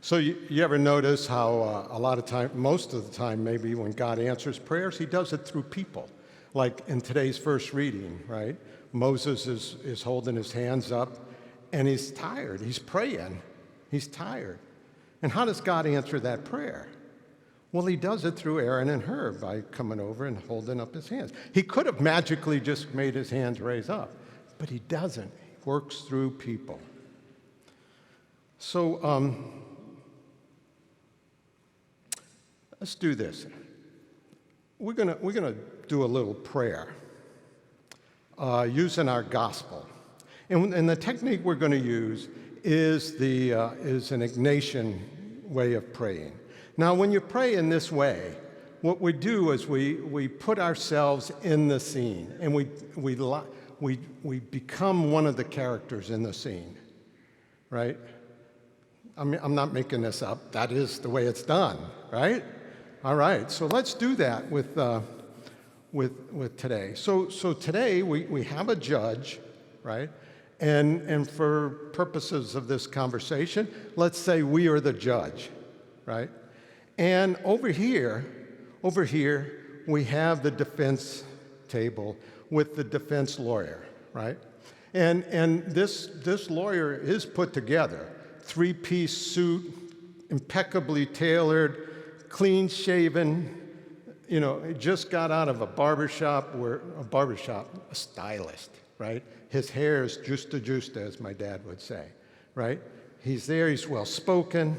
So you ever notice how a lot of time, most of the time maybe, when God answers prayers, he does it through people. Like in today's first reading, right? Moses is holding his hands up, and he's tired. He's praying. He's tired. And how does God answer that prayer? Well, he does it through Aaron and Hur by coming over and holding up his hands. He could have magically just made his hands raise up, but he doesn't. He works through people. So let's do this. We're gonna do a little prayer using our gospel, and the technique we're going to use is an Ignatian way of praying. Now, when you pray in this way, what we do is we put ourselves in the scene, and we become one of the characters in the scene, right? I'm not making this up. That is the way it's done, right? All right. So let's do that with today. So today we have a judge, right? And for purposes of this conversation, let's say we are the judge, right? And over here, we have the defense table with the defense lawyer, right? And this lawyer is put together, three-piece suit, impeccably tailored, clean-shaven, just got out of a barbershop, a stylist, right? His hair is justa, as my dad would say, right? He's there, he's well-spoken,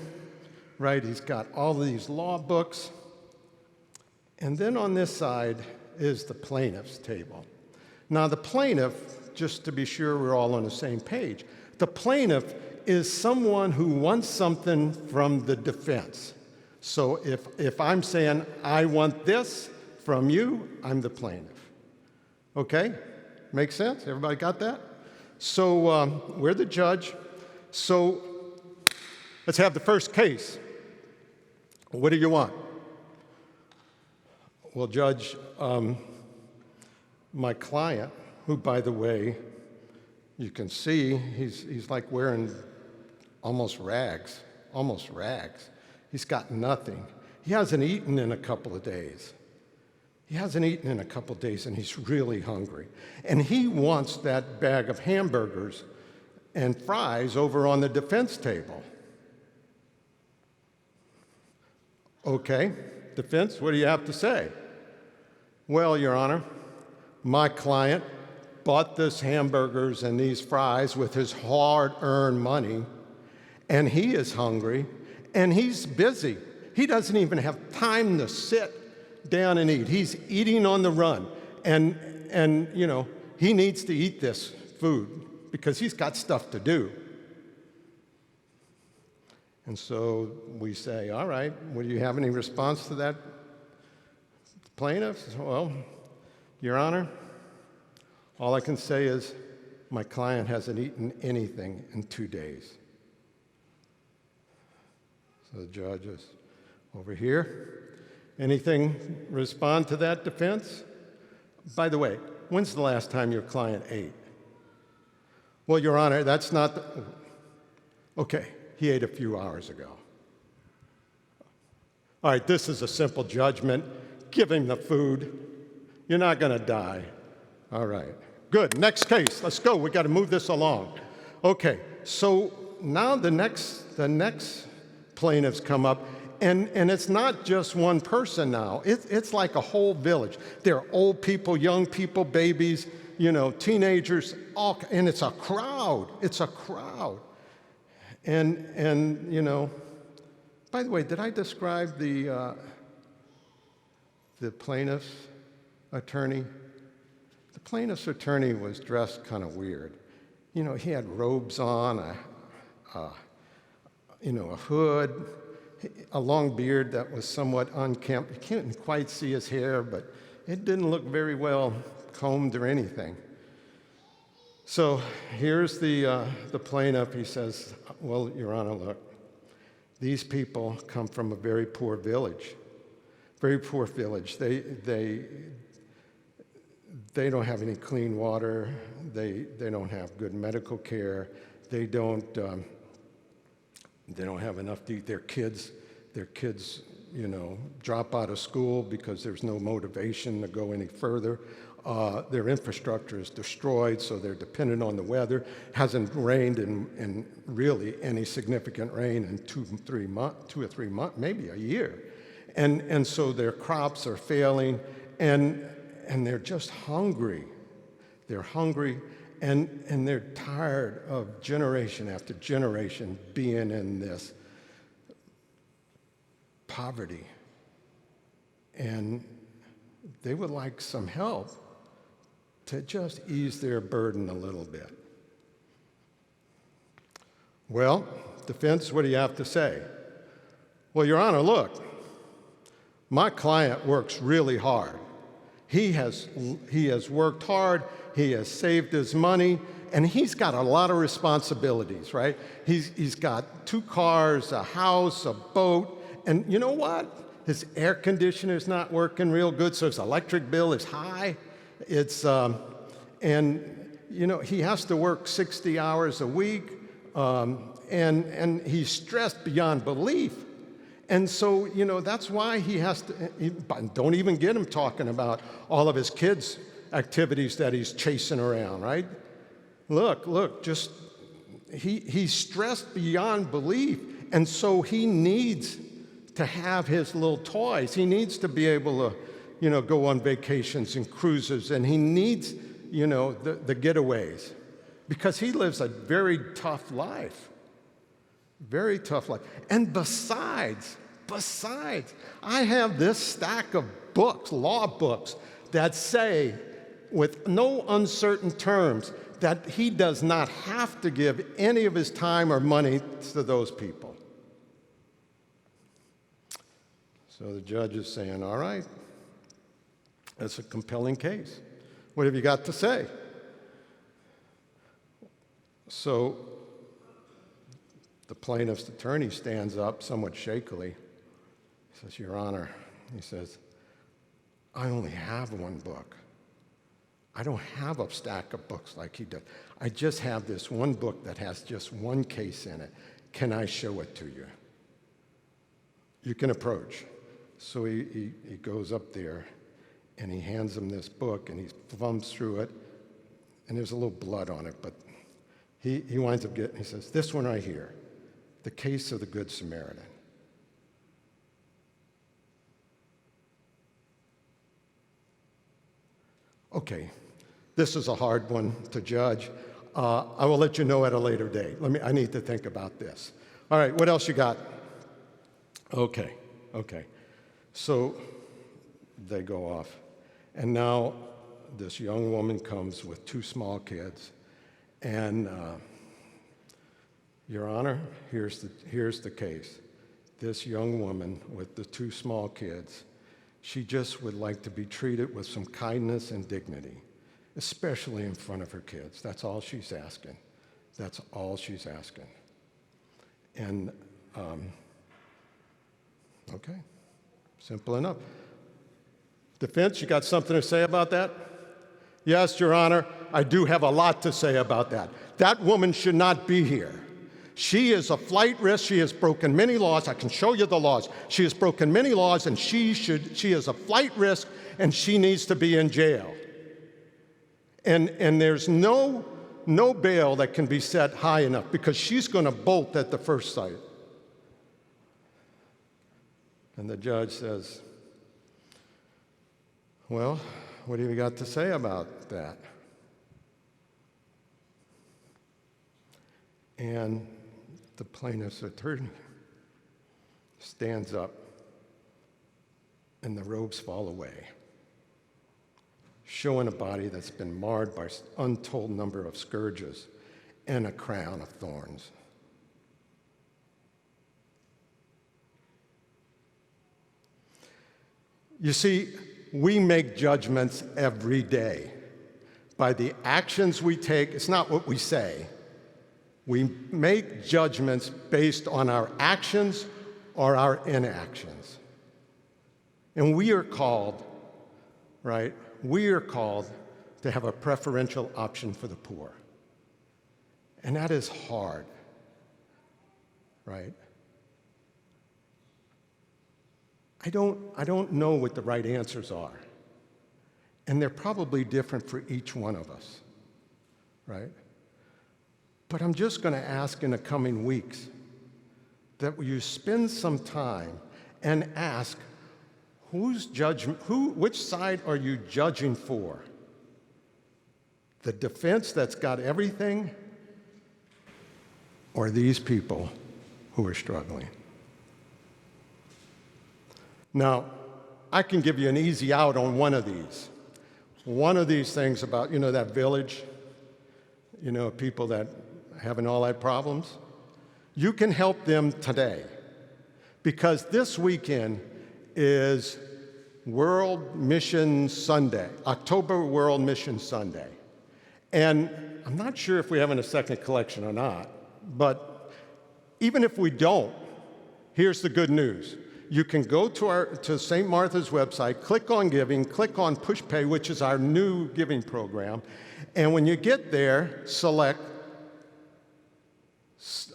right? He's got all these law books. And then on this side is the plaintiff's table. Now, the plaintiff, just to be sure we're all on the same page, the plaintiff is someone who wants something from the defense. So if I'm saying, I want this from you, I'm the plaintiff. Okay? Makes sense? Everybody got that? So we're the judge. So let's have the first case. What do you want? Well, Judge, my client, who, by the way, you can see he's like wearing almost rags. He's got nothing. He hasn't eaten in a couple of days. And he's really hungry. And he wants that bag of hamburgers and fries over on the defense table. Okay, defense, what do you have to say? Well, Your Honor, my client bought this hamburgers and these fries with his hard-earned money, and he is hungry, and he's busy. He doesn't even have time to sit down and eat. He's eating on the run, and he needs to eat this food because he's got stuff to do. And so we say, all right, well, do you have any response to that, plaintiff? Well, Your Honor, all I can say is my client hasn't eaten anything in 2 days. So the judge is over here. Anything respond to that defense? By the way, when's the last time your client ate? Well, Your Honor, that's not the... Okay, he ate a few hours ago. All right, this is a simple judgment. Give him the food. You're not going to die. All right, good. Next case. Let's go. We got to move this along. Okay, so now the next plaintiffs come up, and it's not just one person now. It's like a whole village. There are old people, young people, babies, teenagers, and it's a crowd. It's a crowd. And by the way, did I describe the plaintiff's attorney? The plaintiff's attorney was dressed kind of weird. He had robes on, a hood, a long beard that was somewhat unkempt. You couldn't quite see his hair, but it didn't look very well combed or anything. So here's the plaintiff. He says, well, Your Honor, look, these people come from a very poor village. Very poor village. They don't have any clean water. They don't have good medical care. They don't They don't have enough to eat. Their kids, drop out of school because there's no motivation to go any further. Their infrastructure is destroyed, so they're dependent on the weather. Hasn't rained in really any significant rain in 2 or 3 months, maybe a year. And so their crops are failing, and they're just hungry. They're hungry, and they're tired of generation after generation being in this poverty. And they would like some help to just ease their burden a little bit. Well, defense, what do you have to say? Well, Your Honor, look, my client works really hard. He has worked hard, he has saved his money, and he's got a lot of responsibilities, right? He's got 2 cars, a house, a boat, and you know what? His air conditioner's not working real good, so his electric bill is high. He has to work 60 hours a week, and he's stressed beyond belief. And so, that's why he has to, don't even get him talking about all of his kids' activities that he's chasing around, right? Look, he's stressed beyond belief, and so he needs to have his little toys. He needs to be able to, go on vacations and cruises, and he needs, the getaways, because he lives a very tough life. Very tough life. And besides, I have this stack of books, law books, that say, with no uncertain terms, that he does not have to give any of his time or money to those people. So the judge is saying, all right, that's a compelling case. What have you got to say? So the plaintiff's attorney stands up somewhat shakily. He says, Your Honor, he says, I only have 1 book. I don't have a stack of books like he does. I just have this 1 book that has just 1 case in it. Can I show it to you? You can approach. So he goes up there, and he hands him this book, and he thumbs through it, and there's a little blood on it, but he winds up he says, this one right here, the case of the Good Samaritan. Okay, this is a hard one to judge. I will let you know at a later date. I need to think about this. All right, what else you got? Okay. So they go off. And now this young woman comes with 2 small kids. And, Your Honor, here's the case. This young woman with the 2 small kids, she just would like to be treated with some kindness and dignity, especially in front of her kids. That's all she's asking. That's all she's asking. And, okay, simple enough. Defense, you got something to say about that? Yes, Your Honor, I do have a lot to say about that. That woman should not be here. She is a flight risk. She has broken many laws. I can show you the laws. She has broken many laws, and she is a flight risk, and she needs to be in jail. And there's no bail that can be set high enough, because she's going to bolt at the first sight. And the judge says, well, what have you got to say about that? And the plaintiff's attorney stands up, and the robes fall away, showing a body that's been marred by an untold number of scourges and a crown of thorns. You see, we make judgments every day. By the actions we take, it's not what we say. We make judgments based on our actions or our inactions. And we are called, right? We are called to have a preferential option for the poor. And that is hard. right? I don't know what the right answers are. And they're probably different for each one of us, right? But I'm just going to ask in the coming weeks that you spend some time and ask, which side are you judging for? The defense that's got everything, or these people who are struggling? Now, I can give you an easy out on one of these. One of these things about, that village, people that having all that problems. You can help them today, because this weekend is World Mission Sunday, October World Mission Sunday. And I'm not sure if we're having a second collection or not, but even if we don't, here's the good news. You can go to St. Martha's website, click on Giving, click on Push Pay, which is our new giving program, and when you get there, select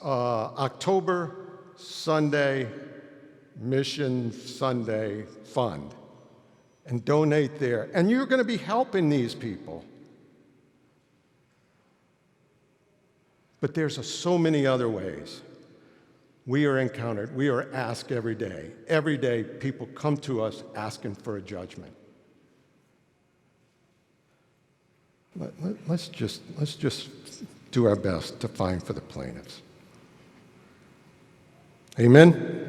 October Sunday Mission Sunday Fund and donate there. And you're going to be helping these people. But there's so many other ways. We are asked every day. Every day, people come to us asking for a judgment. Let's just do our best to find for the plaintiffs. Amen?